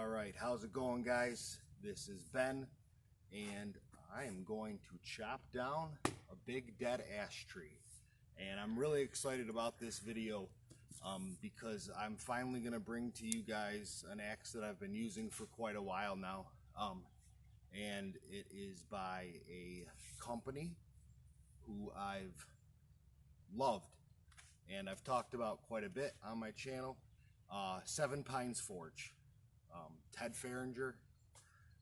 Alright, how's it going, guys? This is Ben, and I am going to chop down a big dead ash tree. And I'm really excited about this video because I'm finally going to bring to you guys an axe that I've been using for quite a while now. And it is by a company who I've loved and I've talked about quite a bit on my channel. Seven Pines Forge. Ted Ferringer.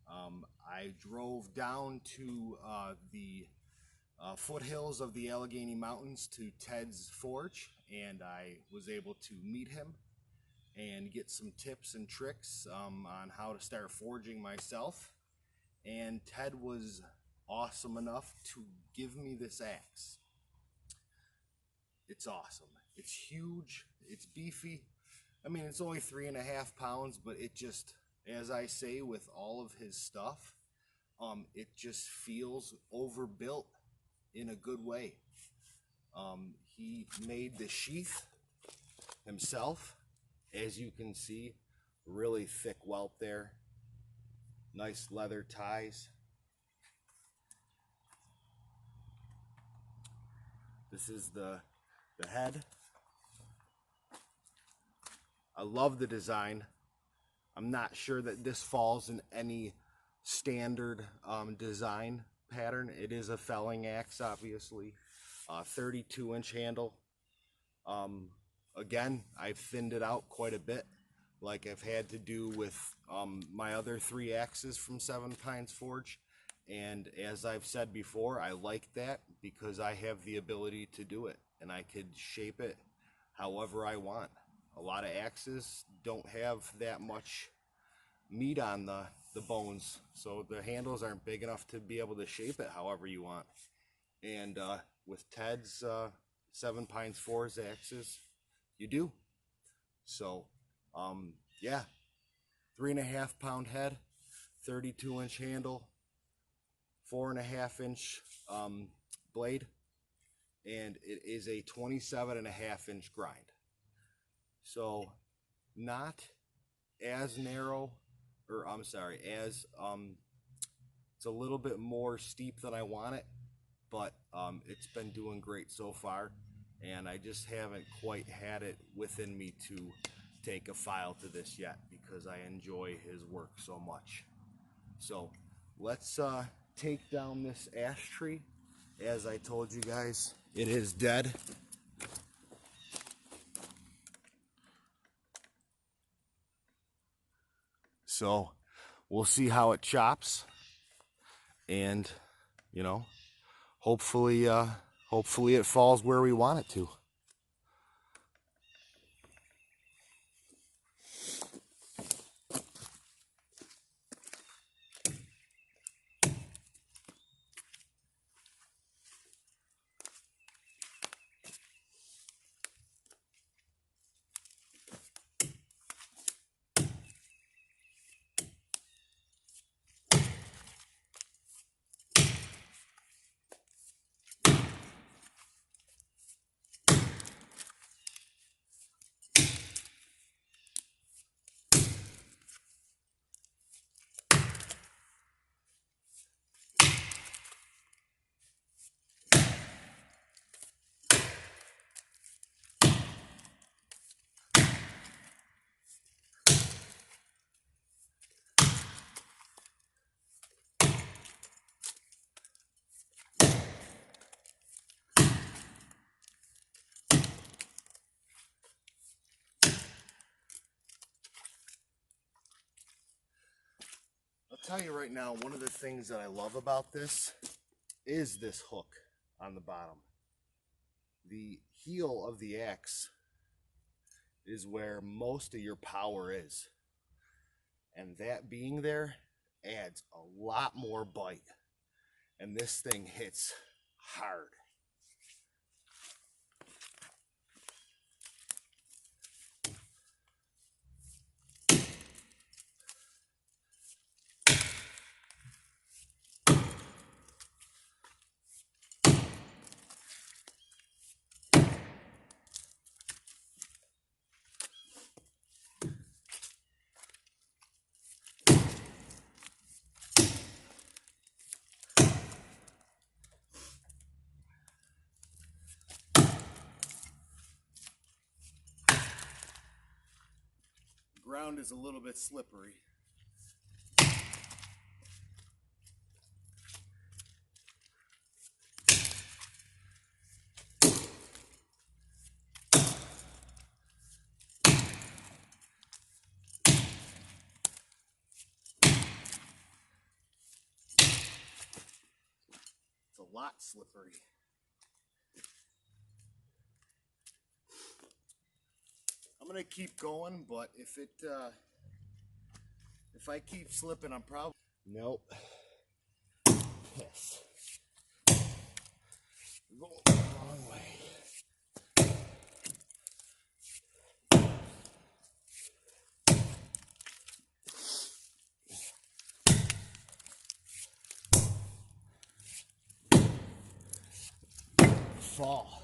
I drove down to the foothills of the Allegheny Mountains to Ted's forge, and I was able to meet him and get some tips and tricks on how to start forging myself. And Ted was awesome enough to give me this axe. It's awesome. It's huge. It's beefy. I mean, it's only 3.5 pounds, but it just, as I say with all of his stuff, it just feels overbuilt in a good way. He made the sheath himself, as you can see, really thick welt there, nice leather ties. This is the head. I love the design. I'm not sure that this falls in any standard design pattern. It is a felling axe, obviously. 32-inch handle. Again, I've thinned it out quite a bit, like I've had to do with my other 3 axes from Seven Pines Forge. And as I've said before, I like that because I have the ability to do it, and I could shape it however I want. A lot of axes don't have that much meat on the bones, so the handles aren't big enough to be able to shape it however you want. And with Ted's Seven Pines Forge axes, you do. So yeah, 3.5 pound head, 32-inch handle, 4.5-inch blade, and it is a 27.5-inch grind. So not as narrow, or I'm sorry, as it's a little bit more steep than I want it, but it's been doing great so far, and I just haven't quite had it within me to take a file to this yet because I enjoy his work so much. So let's take down this ash tree. As I told you guys, it is dead. So we'll see how it chops, and you know, hopefully it falls where we want it to. I'll tell you right now, one of the things that I love about this is this hook on the bottom. The heel of the axe is where most of your power is, and that being there adds a lot more bite, and this thing hits hard. ground is a little bit slippery. It's a lot slippery. I'm gonna keep going, but if I keep slipping, I'm probably nope. Yes. We're going the wrong way. Fall.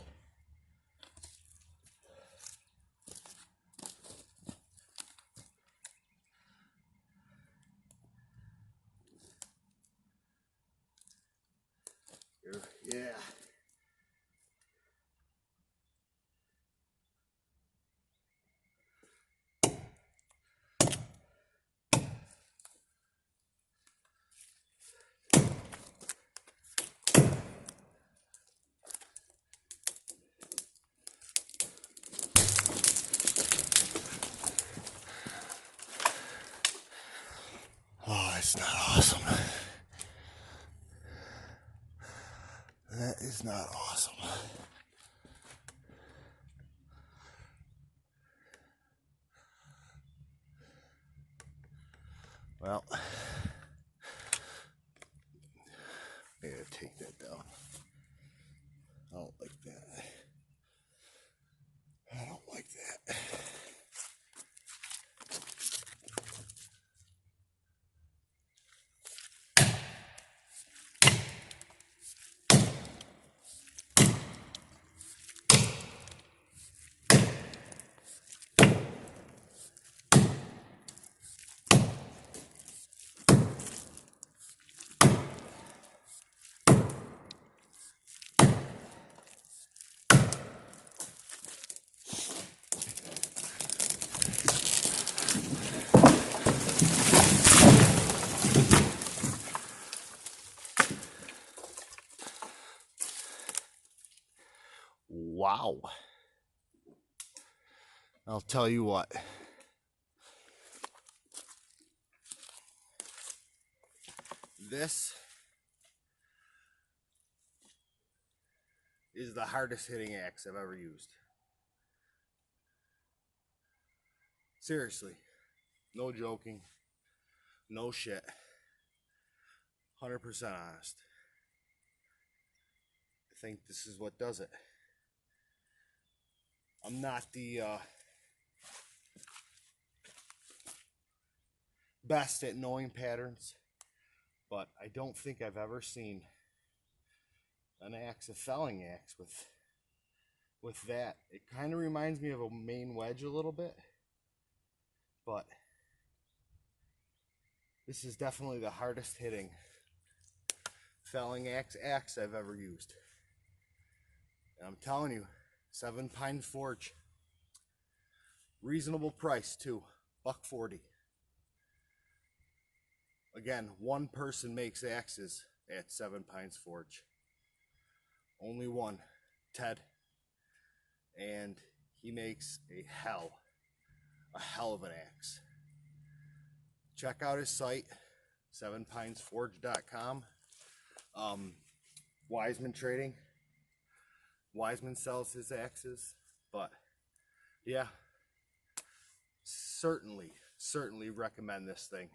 Yeah. Oh, it's not awesome. That is not awesome. Well, I gotta take that down. I don't like that. I don't like that. Wow. I'll tell you what. This is the hardest hitting axe I've ever used. Seriously. No joking. No shit. 100% honest. I think this is what does it. I'm not the best at knowing patterns, but I don't think I've ever seen an axe, a felling axe with that. It kind of reminds me of a main wedge a little bit, but this is definitely the hardest hitting felling axe I've ever used. And I'm telling you, 7 Pines Forge, reasonable price too, $1.40. Again, one person makes axes at 7 Pines Forge. Only one, Ted. And he makes a hell of an axe. Check out his site, 7pinesforge.com. Wiseman Trading. Wiseman sells his axes, but yeah, certainly recommend this thing.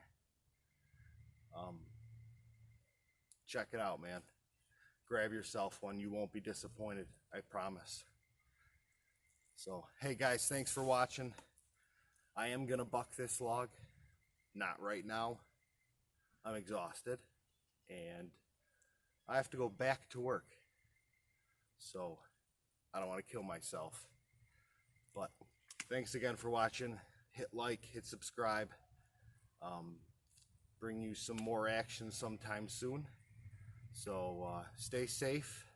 Check it out, man. Grab yourself one. You won't be disappointed, I promise. So, hey guys, thanks for watching. I am gonna buck this log. Not right now. I'm exhausted and I have to go back to work. So, I don't want to kill myself. But thanks again for watching. Hit like, hit subscribe. Bring you some more action sometime soon. So stay safe.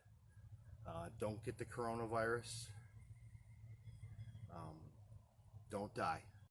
Don't get the coronavirus. Don't die.